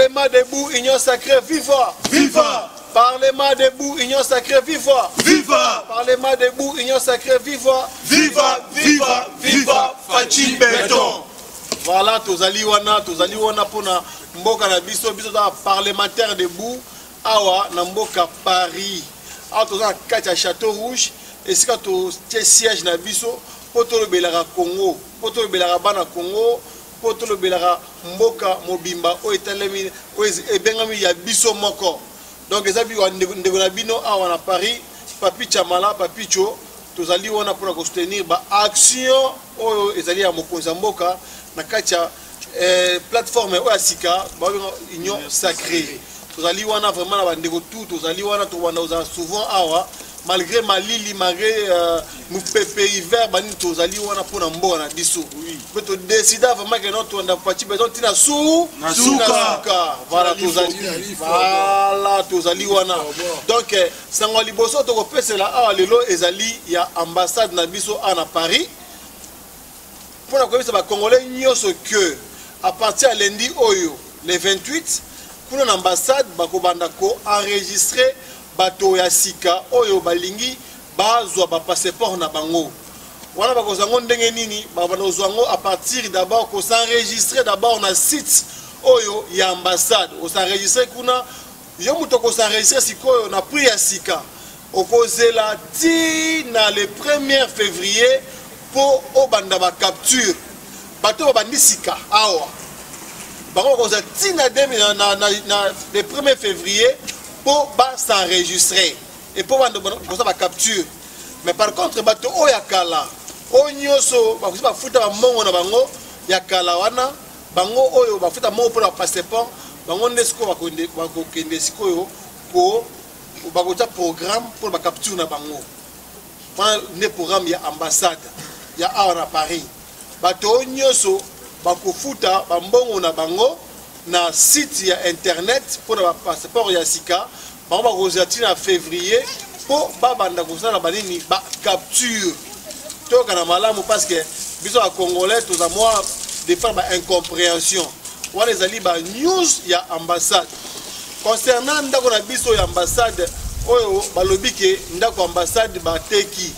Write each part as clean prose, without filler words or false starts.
Parlement debout, Union sacrée, viva! Viva! Parlement debout, Union sacrée, viva! Viva! Parlement debout, Union sacrée, viva! Viva! Viva! Viva! Fachi Béton! Voilà, tozali wana pour na mboka na biso da parlementaire debout, awa na mboka Paris. Awa tozana kati ya Château Rouge, esika to siège na biso, po to belara Congo, po to belara bana Congo, po to belara mboka mobimba o etalemi o ebengami ya biso moko. Donc ezabi wa ndeko na bino awa na Paris, Papi Chamala, Papi Cho, tozali wana pour na soutenir ba action oyo ezali ya mokonza mboka na kati ya plateforme oyo ya sika ba Union sacrée. Tozali wana vraiment na bandeko tout, tozali wana to wana souvent awa malgré malili malgré mupepe hiver bani tozali wana pour na mboka na biso. Mais to décider vraiment que notre on a parti besoin tina suka. Voilà tozali wana. Donc sango liboso to ko pesela awa lelo ezali ya ambassade na biso na Paris. Pour la commission ba congolais nyoso que à partir de lundi oyo le 28 pour l'ambassade bakobanda ko enregistrer bato ya sika oyo balingi bazwa ba passeport na bango. Wana bakozango ndenge nini bazwango à partir d'abord ko s'enregistrer d'abord na site oyo ya ambassade. O s'enregistrer kuna yo muto ko s'enregistrer sikoyo na prix ya sika. Okozela ti na le 1er février pour obanda ba capture. Bato bandi sika awa. Bango koza ti na le 1er février pour s'enregistrer et pour ça ba capture. Mais par contre bato oyakala onyoso ba futa ba mongo na bango yakala wana bango oyo ba futa mongo pour la passeport bango nesko ba ko kende sikoyo pour ba ko programme pour ba capture na bango. Ne programme ya ambassade ya awa na Paris. Bato onyoso ba ko futa ba mbongo na bango na site ya internet pour na passeport ya sika ba ba ko na février pour banda ko sala banini ba capture to kana malamu parce que biso a congolais tous à moi des fois ba incompréhension wana ezali ba news ya ambassade concernant ndako na biso ya ambassade oyo balobi ke ndako ambassade bateki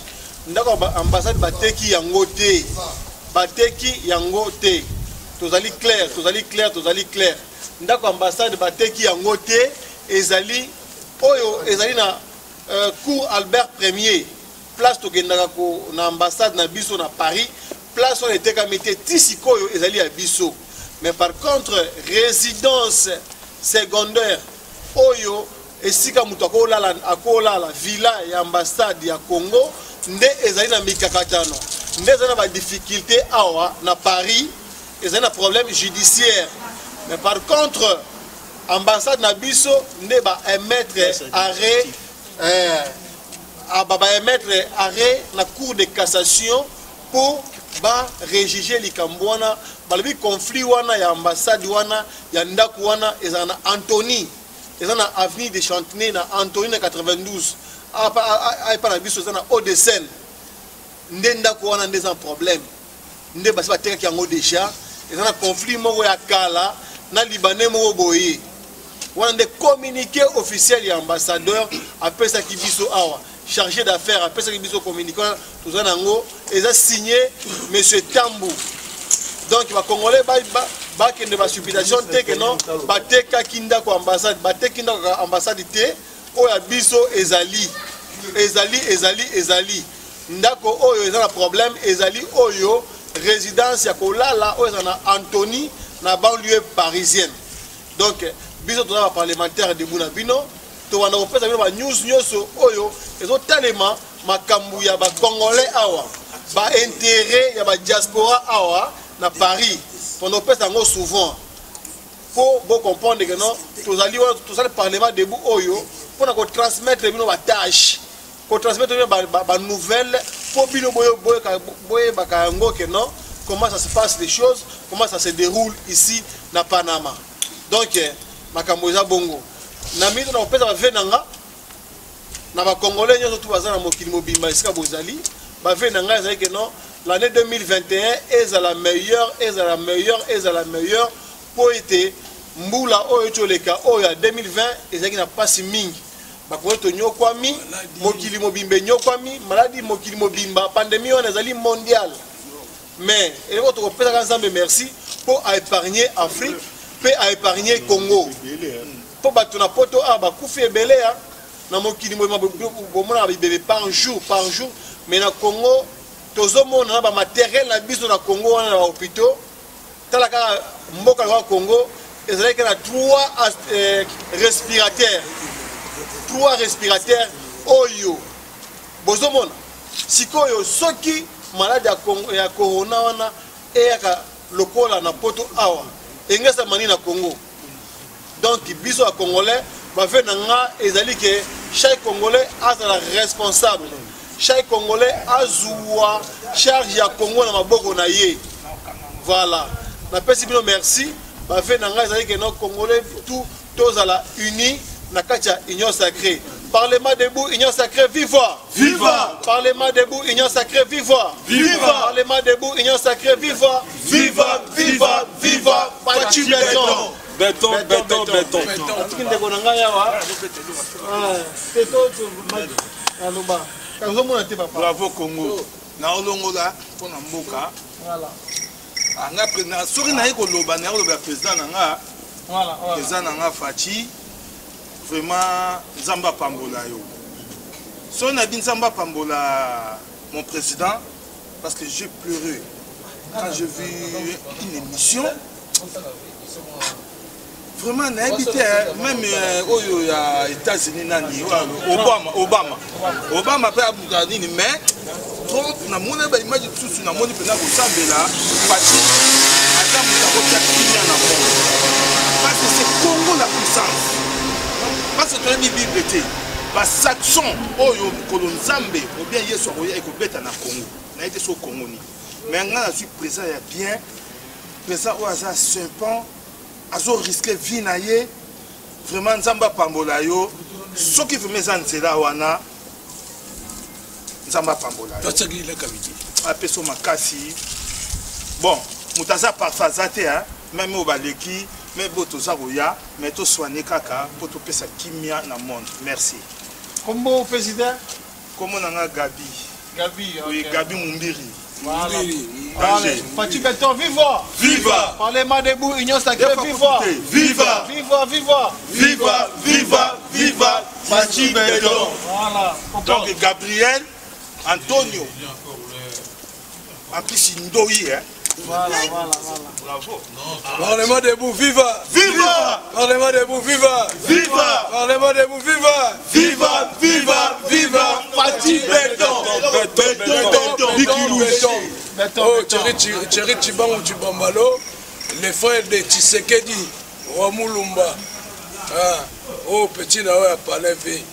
ndako ambassade bateki yango te bateki yango te tozali clair ndako ambassade bateki yango te ezali oyo ezali na cour Albert Premier place togendaka ko na ambassade na biso na Paris place on était kamete tisikoyo ezali ya biso. Mais par contre résidence secondaire oyo esika mutu akola la villa ya ambassade ya Congo nde ezali na mikakatano nde ezali na difficulté awa na Paris ezali na problème judiciaire. Mais par contre ambassade na biso nde ba émettre arrêt émettre arrêt la cour de cassation pour ba réjuger likambo wana balobi conflit wana ya ambassade wana ya ndako wana ezana Anthony ezana avenue de Chantenay na Anthony na 92 apa na biso ezana Haut-de-Seine nde ndako wana nde za problème nde basi batekaki yango déjà ezana conflit moko ya kala na libanais moko boye wana nde communiqué officiel ya ambassadeur apesa ki biso awa chargé d'affaires apesa ki biso communiquant tout ça nango eza signé monsieur Tambou. Donc ba congolais ba kende ba supplication te que non bateka kinda ko ambassade batekinda ko ambassade te oya biso ezali ndako oyo eza na problème ezali oyo résidence ya kolala oyo na Anthony na banlieue parisienne. Donc biso toza ba parlementaire de Buna Bino to wana opesa bino ba news nyoso oyo ezotalema makambu ya ba congolais awa ba intérêt ya ba diaspora awa na Paris on opesa ngo souvent pour bon comprendre que non tozali le parlement debout oyo pour na ko transmettre bino ba tâche ko transmettre bino ba nouvelle pour bino boye bakango que non comment ça se passe les choses, comment ça se déroule ici na Panama. Donc makambo eza bongo na mito na opesa ba venanga na ba congolais nyoso tout bazana mokili mobimba esika bozali ba venanga ezali que non l'année 2021 est la meilleure pour être mbula oyo toleka oyo ya 2020 ezaki na pasi mingi bakongole tonyokwami mokili mobimba enyokwami maladi mokili mobimba pandémie wana ezali mondiale mais eloko tokopesaka nzambe merci pour épargner Afrique pe épargner Congo pour bato na poto a bakufi ebele ya na mokili mobimba bomona bibebe par jour mais na Congo tozomona ba matériel na biso na Congo wana na hôpitaux tala kaka mboka ya Congo ezalaki na 3 respirateurs oyo bozomona sikoyo soki malade ya corona wana eyaka lokola na poto awa engesa mani na Congo donc biso ya congolais bave na nga ezali ke chaque congolais azala responsable chaque congolais azwa charge ya Congo na maboko na ye voilà na pesi bino merci bave na nga ezali ke no congolais tout tozala unis na kati ya union sacrée. Parlement debout, union sacrée, viva! Viva! Parlement debout, union sacrée, viva! Viva! Parlement debout, union sacrée, viva! Viva! Viva! Viva! Fachi béton! Béton. Bravo Congo. Na olongola pona mboka. Voilà. Anga président, soki na yeko loba na yeko président nanga. Voilà. Président nanga Fachi. Vraiment, Zamba Pambola yo. Si on a dit Zamba Pambola, mon président, parce que j'ai pleuré quand j'ai vu une émission. Vraiment, on a habité, même aux États-Unis, Obama peut avoir dit, mais Trump, on a mon image de tout, on a mon image de Sambela, Pati, Adam, parce que c'est Congo la puissance. Parce que tu as dit Bible était, les Saxons, Kolonzambe, ou bien Yesu Aroya, et Kobeta na Congo. On a été sur Congo. Mais maintenant, je suis présent, il y a bien, présent au hasard, serpent, azo risqué vinaye, vraiment Nzamba Pambolayo, ce qui fait mes anzela wana, Nzamba Pambolayo. Tu as dit la cavité. Apeso makasi. Bon, mutaza parfazate, même au baleki. Mais boto zaroya, mais to soigner kaka pour to pesa kimia na monde. Merci. Comment président? Comment nanga Gabi? Gabi, oui, Gabi Mumbiri. Voilà. Fachi béton, viva! Viva! Parlement debout, union sacrée, viva! Viva! Viva, viva! Viva! Viva! Viva! Fachi béton. Voilà. Donc Gabriel, Antonio. En plus, Ndoyi, hein? Voilà. Bravo. Parlement debout, viva! Viva! Parlement debout, viva! Viva! Parlement debout, viva! Viva! Viva! Viva! Fachi béton! Béton! Oh, Thierry Tchibango Tchibambalo, les frères de Tshisekedi, Wamulumba. Oh, petit Nawa Palevé.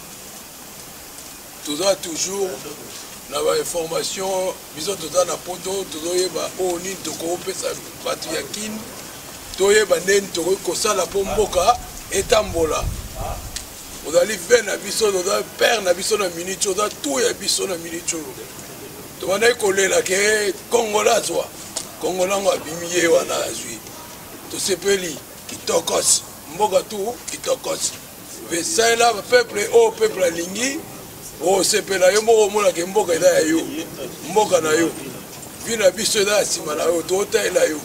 Toujours. Na information biso toza na poto tozoyeba o nini tokopesa bato ya kini toyeba ndeni tokosala mpo mboka etambola ozali ve na biso toza pere na biso na minute toza tout ya biso na minute oyo tobandaki kolela ke kongola azwa kongola ngo abimi ye wana azwi tosepeli kitokosi mboka tu kitokosi vesaela bapeuple oyo peuple alingi o sepela yo moko omona ke mboka eza ya yo mboka na yo vi na biso eza ya nsima na yo tootaela yo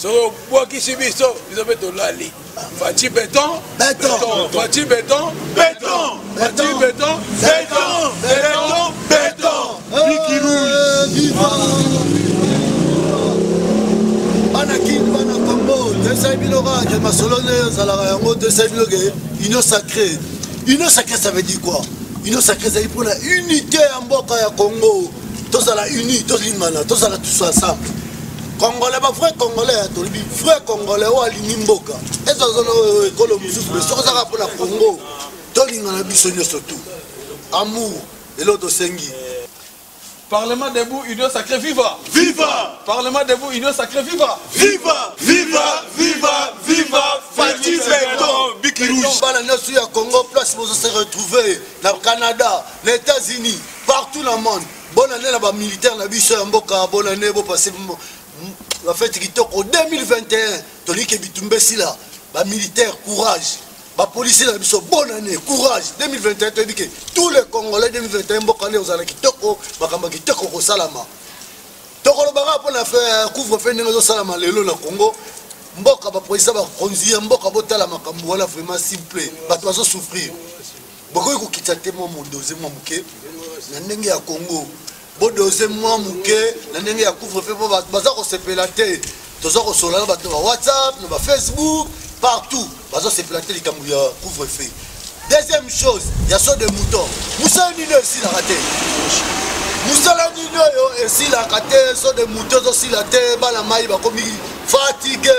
soki obwakisi biso mpe tolali Fachi béton Fachi béton Fachi béton bana Congo tesai biloka ke masolone ezalaka yango tesai biloke union sacrée. Union sacrée ça veut dire quoi? Union sacrée ça veut dire pour la unité ya mboka ya Congo. Tozala uni, tozalingana, tozala tous ensemble. Congolais ba vrai congolais tolibi vrai congolais wa lingi mboka. Ezo zono ekolo mususu be sokozaka pour la Congo. Tolingana biso nyonso tout. Amour et l'autre sengi. Parlement debout, union sacrée, viva! Viva! Parlement debout, union sacrée, viva! Viva! Viva! Viva! Viva! Fachi béton! Biki rouge! Bana nation ya Congo, place pour se retrouver dans le Canada, les États-Unis, partout dans le monde. Bonne année là-bas, militaire, la biche en Boka, bonne année, vous passez la fête qui toque au 2021. Tandis que Bitumbe si là, militaire, courage. Les policiers, bonne année, courage. 2021, tous les Congolais, 2021, ils ont kitoko, kitoko, salama. Tokolo banga pour faire couvre-feu dans salama lelo na Congo. Mboka ba policier ba konzia mboka botala makambo wala vraiment simple. Ba to souffrir. Boko ko kitate mo deuxième mois muke na ndenge ya Congo. Bo deuxième mois muke na ndenge ya couvre-feu ba baza ko sepela te. Tozo ko sola ba to WhatsApp, ba Facebook, partout. Baza sepela te likambo ya couvre-feu. Deuxième chose, il y a ça de moutons. Moussa Nino ici la raté. Moussa Nino ici la raté, ça de moutons aussi la terre, bala maï ba comme fatigué.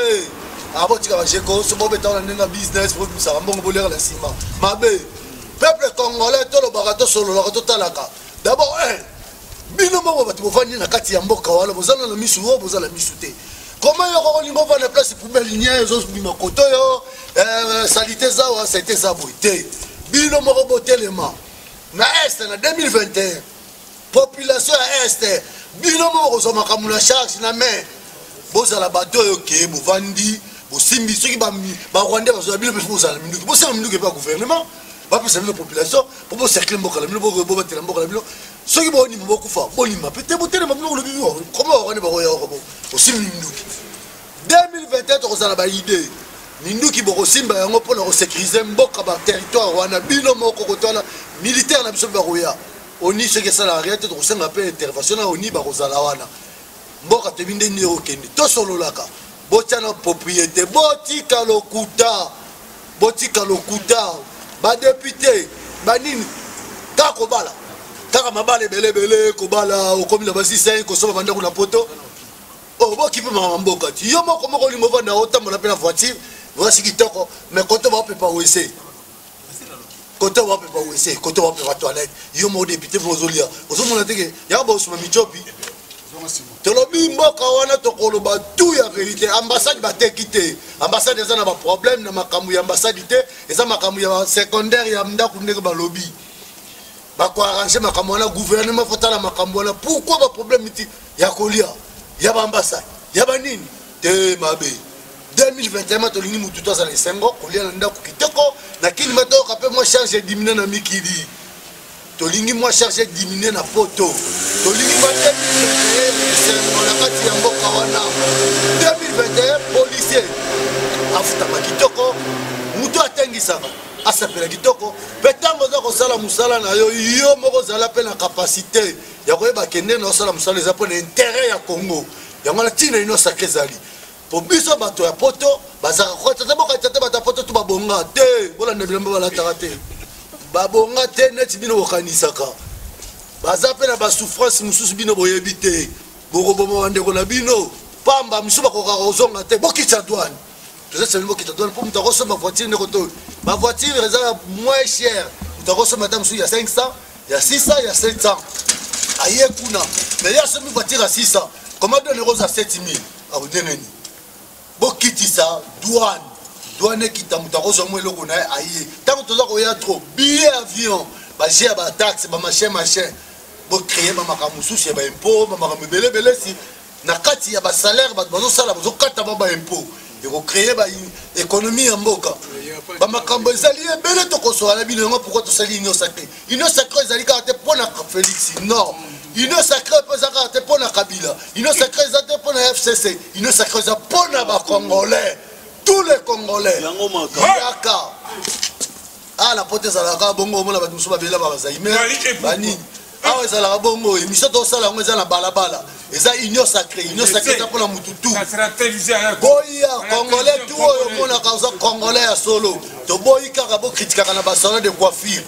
Ah bon tu vas j'ai quoi, ce bon béton dans business pour ça va bon voler la ciment. Mabé. Peuple congolais tout le barato solo la rato talaka. D'abord bino mo ba tu vandi na kati ya mboka wala bozana na misu wo bozala misute. Comment yoko lingo va na place pour beligner les autres bima koto yo salité ça ou c'était ça boité. Bino mo botelema. Na est na 2021. Population est bino mo ko soma kamuna charge na main. Bozala bato yo ke bo vandi bo simbi soki ba Rwanda bazala bino pe bozala minduki. Bozala minduki pa gouvernement. Ba pe la population pour bo cercle mboka la bino bo batela mboka la bino. Soki bo ni mo kufa bo ni ma peut-être botelema bino le bino. Comment on est ba roya ko bo simbi minduki. 2021 tozala ba idée. Minduki bo simba yango pour la sécuriser mboka ba territoire wana bino moko kotala militaire na biso ba roya. Oni ce que ça la réalité to senga pe intervention na oni ba kozala wana. Mboka te binde ni okende to solo laka botiana propriété botika lokuta ba député ba nini ta ko bala taka mabale belebele ko bala o komi na basi 5 ko so banda kuna poto o boki pe mboka ti yo moko limo vanda otambola pe na voiture voici kitoko mais koto ba pe pa wese koto ba pe pa wese koto ba pe pa toilette yo mo député bozolia ozomona teke ya ba osuma michopi tolobi mboka wana tokoloba tout ya vérité ambassade batekite ambassade eza na ba problème na makambo ya ambassade te eza makambo ya secondaire ya ndako ndenge balobi bako arranger makambo wana gouvernement fotala makambo wana pourquoi ba problème ti ya kolia ya ba ambassade ya ba nini te mabe 2021 tolingi mutu to za lesengo kolia na ndako kitoko na kini mato kape moi charge diminuer na mikili tolingi moi charge diminuer na poto tolingi ba on a kati ya mboka wana 2021 policier afuta makitoko mutu atengisaka asapela kitoko petango za kosala musala na yo moko zala pe na capacité ya koyeba kende na osala musala eza po na intérêt ya Congo yango na tina ino sakezali po biso bato ya poto bazaka kota boka tete bato ya poto tu babonga te bolanda bilamba balataka te babonga te neti bino bokanisaka baza pe na basouffrance mosusu bino boyebi te bokoboma bandeko na bino pamba misu bakoka kozonga te bokitisa douane tozasali bokitisa douane mpo moto akosomba voiture ndeko to bavoiture eza moins cher moto akosomba ata mosusu ya 500 ya 600 ya 700 aye kuna mais ya somi voiture ya 600 comment donne rosa 7000 akudengeni bokitisa douane ekita moto akozwa eloko na ye aye ntango toza koya trop billet avion bagea bataxe bamachin bo créer ba makambo susu ya ba impôt ba makambo belebele si na kati ya ba salaire ba bazosala bazokata ba impôt et ko créer ba économie ya mboka ba makambo ezali ebele to kosola bino ngo pourquoi to sali union sacrée ezali ka te pona Félix non union sacrée ezaka te pona Kabila union sacrée ezaka te pona FCC union sacrée ezaka pona ba congolais tous les congolais yaka la pote ezalaka bongo mona ba muso ba bela ba zaime bani awa ezalaka bongo émission tosala yango eza na balabala eza union sacrée eza mpona mututu boya congolais tu oyo omonaka oza congolais ya solo toboyi kaka bokritikaka na basalon de coiffure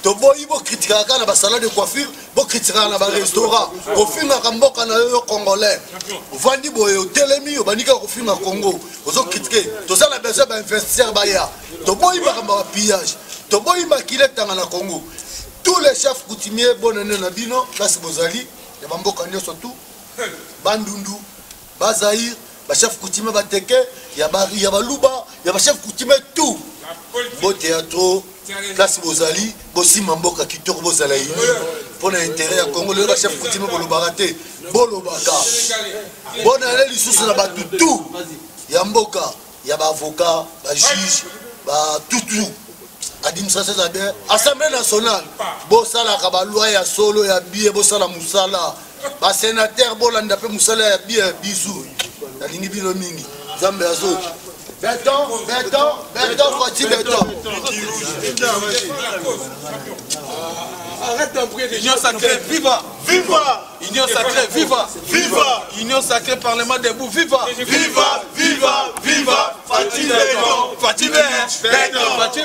toboyi bokritikaka kaka na basalon de coiffure bokritikaka na barestaurant kofingaka mboka na yo congolais ovandi boye otelemi obandi kaka kofinga congo ozokritike toza na besoin bainvestisseur baya toboyi makambo ya pillage toboyi makile etanga na congo. Tous les chefs coutumiers, bonne année na bino, place Bozali, ya bamboka nyonso tout, Bandundu, Bazaïr, ba chef coutumier Bateke, ya Baluba, ya ba chef coutumier tout. Bo théâtre, place Bozali, bosi mamboka kitoko Bozala ini, pour l'intérêt ya Congo, le chef coutumier Bolobaka. Bonne année lisusu na batutu, ya mboka. il y a des avocats, des juges, tout. Administration ça bien. Assemblée nationale, Bossala Kabalua ya solo ya bié, Bossala Moussala. Ba sénateur Bolanda pe Moussala ya bié, bisous. La ligne bino mingi. Zambe azo. Béton, Fati béton. Arrête d'embrouiller les Union sacrée, viva! Viva! Union sacrée, viva! Viva! Union sacrée, Parlement debout, viva! Viva! Viva! Viva! Fati béton! Fati béton! Fati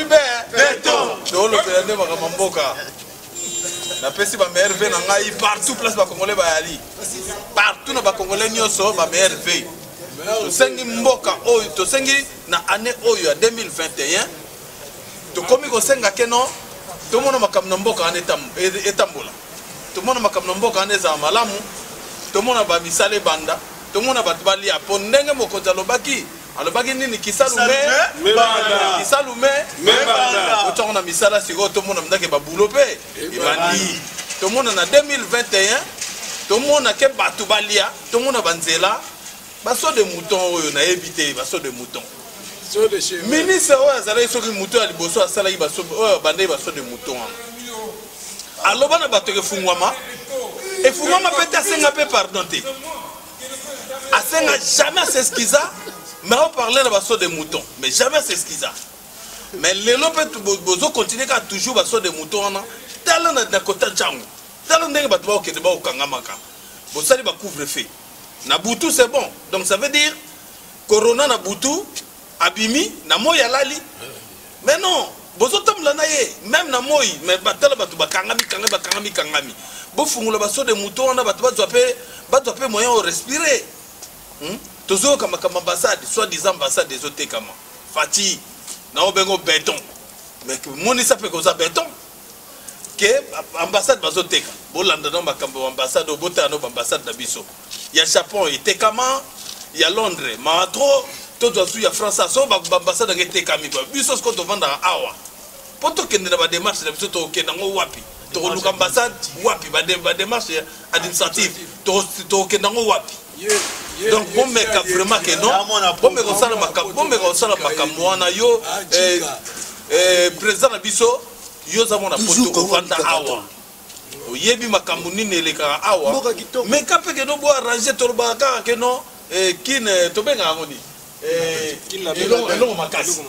béton! Donc le président va Mamboka. La pesi ba merve na ngai partout place ba congolais ba ali. Partout na ba congolais nyoso ba merve. To sengi mboka oyo to sengi na année oyo ya 2021. To komi ko senga keno to mona makamna mboka ane etambola. To mona makamna mboka ane za malamu. To mona ba misale banda. To mona ba tbali ya pondenge mokonza lobaki. Alobaki nini kisalume banda. Kisalume banda. Otona misala siko to mona mndake ba bulope. Ibandi. To mona na 2021 to mona ke batu balia, to mona banzela. Baso de mouton oyo na éviter baso de mouton. Ministre oyo azala soki mouton ali boso asala yi baso oyo bande baso de mouton. Aloba na bato ke fungwama. Et fungwama peut asenga pe pardon te. Asenga jamais s'excusa, mais on parlait de baso de mouton, mais jamais s'excusa. Mais lelo peut bozo continuer ka toujours baso de mouton na. Tala na kota changu. Tala ndenge bato ba okende ba okangamaka. Bosali ba couvre-feu. Na Boutou c'est bon. Donc ça veut dire Corona na Boutou, Abimi, na Moya Lali. Mais non, bozotam la naye, même na Moy, mais batala batu kangami. Bo fungula baso de mouton na batu ba moyen de respirer. Tozo kama ambassade, soi-disant ambassade des autres kama. Fati, na obengo béton. Mais moni ça peut causer béton. Que ambassade bazoteka. Bolanda na makambo ambassade obotano ambassade na biso. Il y a Japon, il y a il y a Londres, mais trop, tout il y a France, so ambassade qui était kami. Biso ce qu'on te vend à Awa. Poto que ne va démarche de biso to kenango wapi. To luka ambassade wapi ba démarche administrative. To kenango wapi. Donc bon mec vraiment que non. Bon mec on sala makambo wana yo président na biso yo za mona poto vanda Awa. Yebi makambo nini eleka awa mais kapeke no bo arranger tolbaka ke no kin tobenga ngoni elongo makasi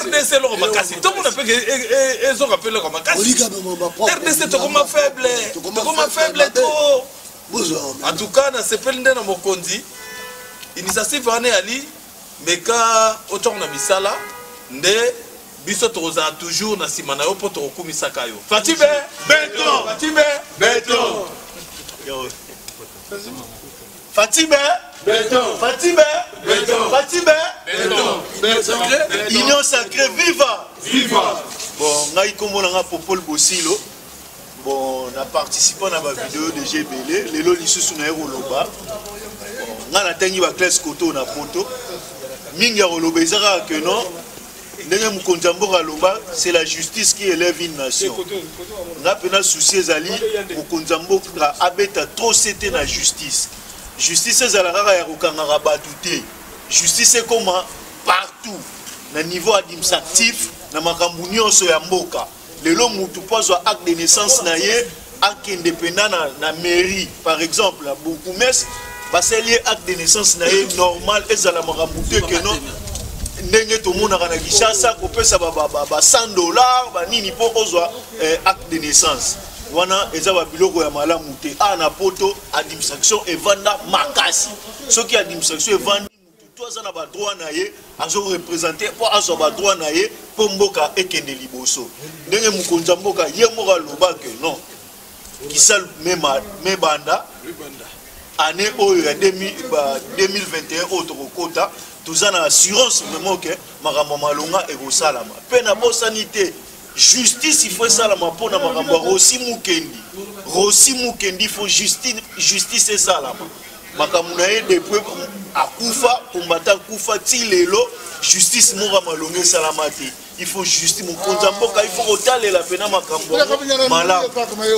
RDC elongo makasi to mona peke ezo kapele ko makasi RDC to koma faible trop. En tout cas na sepel ndena mokonzi initiative ane ali meka otona misala nde biso toza toujours na sima na yo po tokumisaka yo. Fati béton. Fati béton. Fati béton. Fati béton. Fati béton. Union sacrée, viva. Viva. Bon, ngai komona nga Popol Bosilo. Bon, na participant na ba vidéo de GBL, lelo lisusu na Euroloba. Nga na tangi ba classe koto na poto. Mingi ya Euroloba ezaka que non. C'est la justice qui élève une nation. On a pena souci ezali Mukonzamboka abeta trop c'était la justice. Justice ezalaka ya kokangaka batu te. Justice est comme partout na niveau administratif na makambo nyonso ya mboka. Lelo mutu pozwa acte de naissance na ye acte indépendant na mairie par exemple à Bokumès baseli acte de naissance na ye normal ezala makambo te que non. Ndenge to mona kana Kinshasa kopesa ba $100 ba nini po kozwa acte de naissance wana eza ba biloko ya malamu te ana poto administration evanda makasi soki administration evandi mutu to azana ba droit na ye azo représenter po azo ba droit na ye po mboka ekende liboso ndenge mukonza mboka ye moka loba que non kisal me banda année oyo ya 2021 autre kota tous en assurance vraiment que makambo malonga ekosalama pe na bosanité justice il faut salama pona makambo Rossi Mukendi faut justice et salama makambo na ye depuis akufa combattant kufa ti lelo justice mora malonga salama te il faut justice mokonza mboka il faut kotalela pena makambo malamu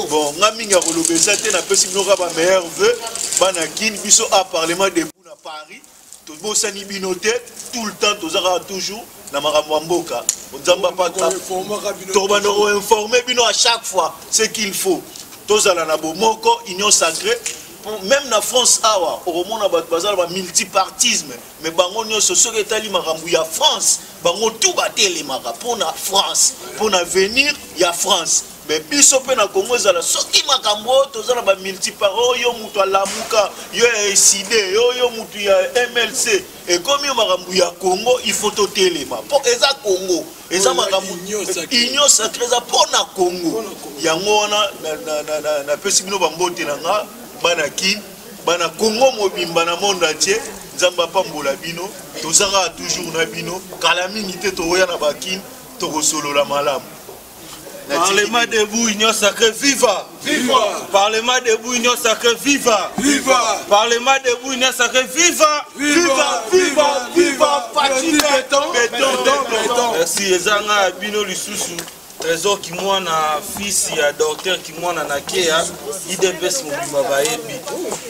bon nga minga kolobesa te na pesi binoka ba meilleur vœu bana kin biso à parlement de na Paris tobosani bino te tout le temps tozaka toujours na makambo mboka nzamba pa tobana ko informer bino à chaque fois ce qu'il faut tozala na bomoko union sacrée même na France awa oromona ba bazala ba multipartisme mais bango nyonso soki etali makambo ya France bango tout batelemaka pour na France pour na venir ya France mais biso pe na Congo ezala soki makambo tozala ba multiparo yo mutu alamuka yo eside yo mutu ya MLC et comme yo makambo ya Congo il faut totelema po eza Congo eza makambo union sacrée za po na Congo yango wana na pesi bino bambote nanga bana kin bana Congo mobimba na monde entier nzamba pambola bino tozaka toujours na bino kala mingi te toya na bakin tokosolola malamu. Parlement debout, Union sacrée, viva! Viva! Parlement debout, Union sacrée, viva! Viva! Parlement debout, Union sacrée, viva! Viva! Viva! Viva! Parti béton! Béton! Merci, Ezanga Bino Lisusu. Trésor qui moi na fils ya docteur qui moi na nakea IDPS mobima baebi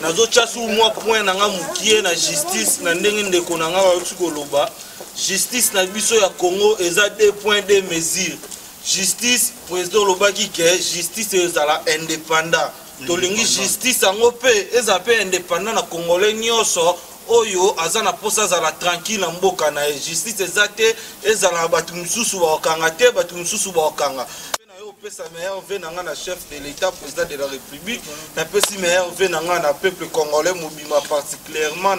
nazo chasu moi point na nga mukie na justice na ndenge ndeko na nga ba tukoloba justice na biso ya Congo eza 2 points de mesure justice président lobaki ke justice ezala indépendant tolingi justice ango pe eza pe indépendant na congolais nyonso oyo azana posa azala tranquille na mboka na justice ezate ezala batu mususu ba okanga te batu mususu ba okanga na yo pesa meilleur vœu nanga na chef de l'état président de la république na pesi meilleur vœu nanga na peuple congolais mobima particulièrement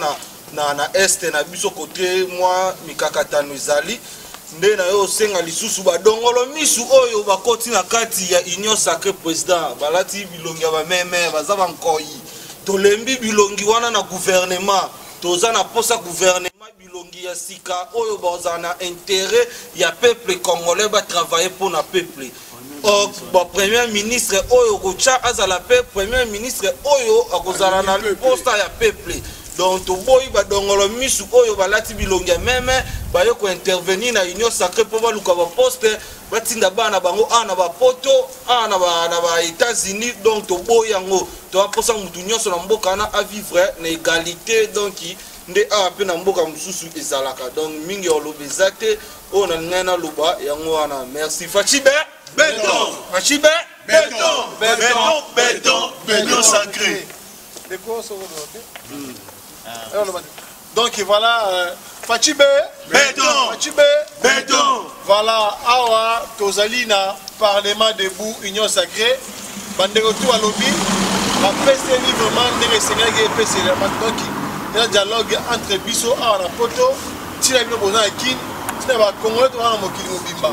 na est na biso côté moi mikakatano ezali nde na yo senga lisusu badongolo misu oyo bakoti na kati ya union sacrée président balati bilongi ba meme baza bankoyi tolembi bilongi wana na gouvernement toza na posa gouvernement bilongi ya sika oyo baza na intérêt ya peuple congolais ba travailler pour na peuple ba premier ministre oyo kocha azala pe premier ministre oyo akozala na posta ya peuple donc toboyi badongolo misu oyo balati bilongi meme bayo ko intervenir na union sacrée pour baluka ba poste batinda bana bango ana ba poto ana ba États-Unis donc toboyi yango to aposa mutu nyonso na mboka na a vivre na égalité donc nde a pe na mboka mususu ezalaka donc mingi olobeza te o na ngana luba yango wana merci Fachibe béton Fachibe béton béton béton union sacrée. Donc voilà, Fachibe, béton, Fachibe, béton. Voilà, awa tozali na parlement debout union sacrée. Bandeko tout à lobby, la PCN vraiment ndenge Sénégal qui PCN donc il y a un dialogue entre biso awa na poto, tina bino boza na kin, tina ba Congolais to wana mokili mobimba.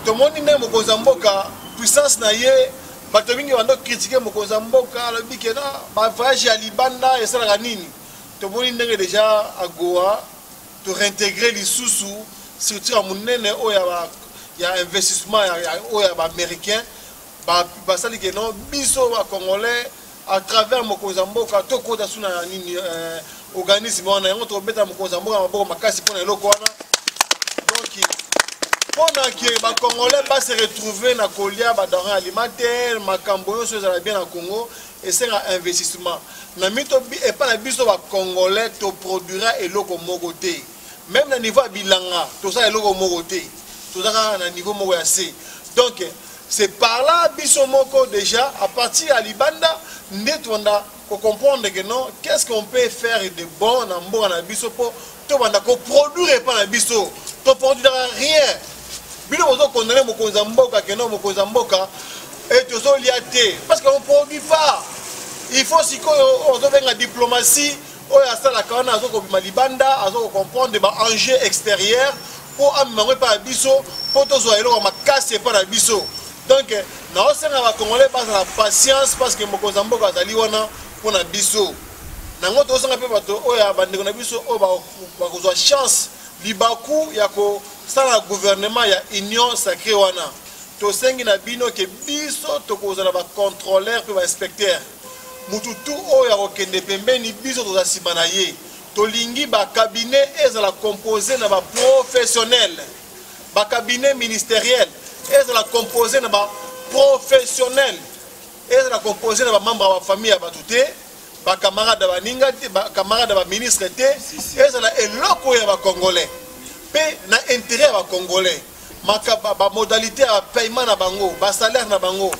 To moni ndenge mokonzi mboka puissance na ye bato mingi bando critiquer mokonzi mboka lobi ke na ba voyage ya libanda esalaka nini. Tomoni ndenge déjà à Goa to réintégrer les sous surtout à monene oya ya investissement ya oya ba américain ba sali que non biso ba congolais à travers Mokozamboka to kota suna nini organisme wana yango to beta Mokozamboka maboko makasi pona eloko wana donc pendant que ba congolais va se retrouver na kolia ba denrées alimentaires makambo yo so bien en Congo et c'est un investissement na mito et pas na biso ba congolais to produira eloko moko te même na niveau bilanga to ça eloko moko te to ça na niveau moko ya C donc c'est par là biso moko déjà à partir à libanda netonda ko comprendre que non qu'est-ce qu'on peut faire de bon na mboka na biso po to banda ko produire pas na biso to produire rien bino bozo condamner mokonzi mboka que non mokonzi mboka et to so liaté parce qu'on produit pas. Il faut si on doit la diplomatie, on a ça la canne, on a libanda, on comprendre des enjeux extérieurs pour amener par biso, pour tous les gens casse par la biso. Donc, nous avons Congolais pas la patience parce que Mokozambo a zali wana pour na biso. Nango to sanga pe bato oya bande na biso o ba ko chance libaku ya ko sala gouvernement ya union sacrée wana. To sengi na bino ke biso to ko za ba contrôleur pe ba inspecteur. Mututu oya okende pembeni biso toza sima na ye tolingi ba cabinet ezala composé na ba professionnel ba cabinet ministériel ezala composé na ba professionnel ezala composé na ba membre ba famille ya batuté bacamarade baninga te bacamarade baministre te ezala eloko ya bacongolais mpe na intérêt ya bacongolais bamodalité ya paiement na bango basalaire na bango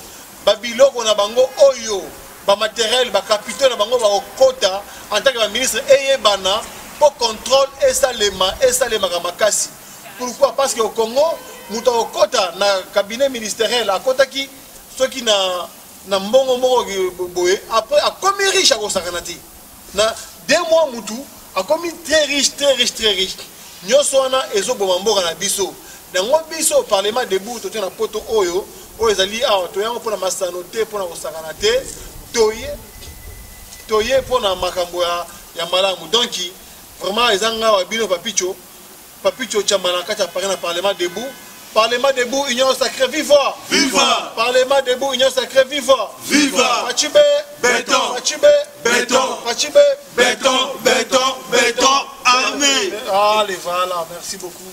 babiloko na bango oyo bamateriel bacapitaux na bango bakokota en tant que baministre eyebana mpo contrôle esalemaka makasi. Pourquoi? Parce que au Congo moto akokota na cabinet ministériel akotaki soki na mbongo moko boye après akomi riche akosakana te na 2 mois mutu akomi très riche nyonso wana ezoboma mboka na biso nango biso parlement debout tote na poto oyo ezali awa toyango mpona masano te mpona kosakana te toye mpona makambo ya malamu. Donc vraiment ezanga wa bino papicho chamana kati ya parlement debout. Parlement debout, Union sacrée, viva! Viva! Parlement debout, Union sacrée, viva! Viva! Pachibé! Béton! Pachibé! Béton! Pachibé! Béton! Béton! Béton! Armée! Allez, voilà, merci beaucoup.